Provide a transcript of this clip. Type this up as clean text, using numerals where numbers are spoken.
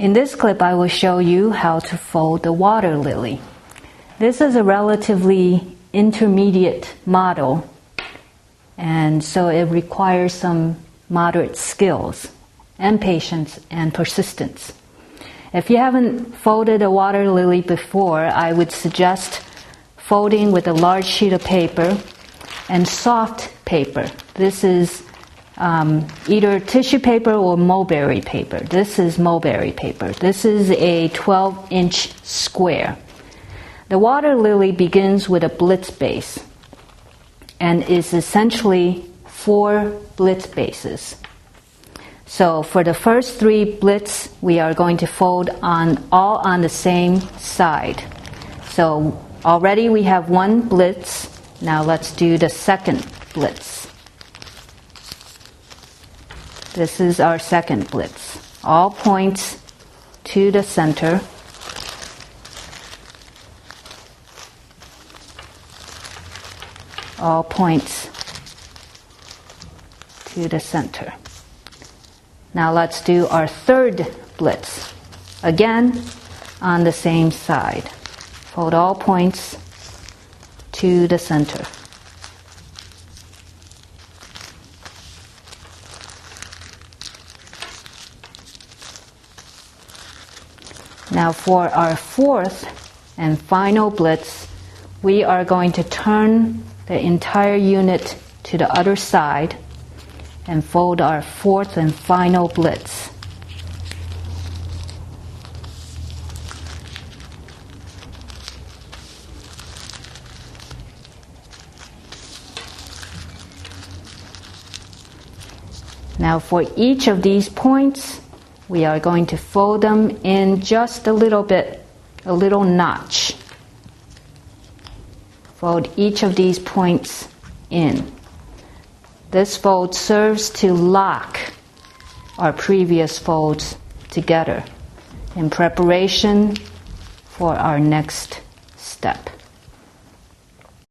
In this clip, I will show you how to fold the water lily. This is a relatively intermediate model, and so it requires some moderate skills and patience and persistence. If you haven't folded a water lily before, I would suggest folding with a large sheet of paper and soft paper. This is either tissue paper or mulberry paper. This is mulberry paper. This is a 12-inch square. The water lily begins with a blitz base and is essentially 4 blitz bases. So for the first 3 blitz, we are going to fold all on the same side. So already we have 1 blitz. Now let's do the second blitz. This is our second blitz. All points to the center. All points to the center. Now let's do our third blitz. Again, on the same side. Fold all points to the center. Now for our fourth and final blitz, we are going to turn the entire unit to the other side and fold our fourth and final blitz. Now for each of these points, we are going to fold them in just a little bit, a little notch. Fold each of these points in. This fold serves to lock our previous folds together in preparation for our next step.